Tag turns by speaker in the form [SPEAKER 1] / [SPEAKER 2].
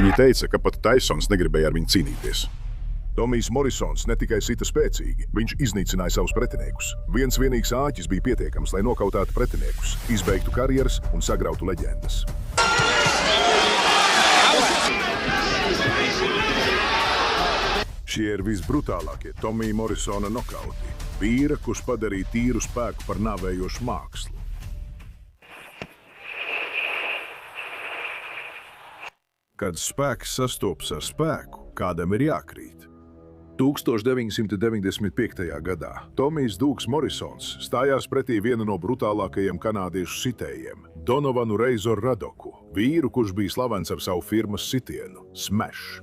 [SPEAKER 1] Viņi teica, ka pat Taisons negribēja ar viņu cīnīties. Tomijs Morisons ne tikai sita spēcīgi, viņš iznīcināja savus pretiniekus. Viens vienīgs āķis bija pietiekams, lai nokautātu pretiniekus, izbeigtu karjeras un sagrautu leģendas. Šie ir visbrutālākie Tomija Morisona nokauti. Vīra, kurš padarīja tīru spēku par nāvējošu mākslu. Kad spēks sastopas ar spēku, kādam ir jākrīt. 1995. gadā Tomijs Dūks Morisons stājās pretī vienu no brutālākajiem kanādiešu sitējiem – Donovanu Reizoru Radoku, vīru, kurš bija slavens ar savu firmas sitienu – Smash.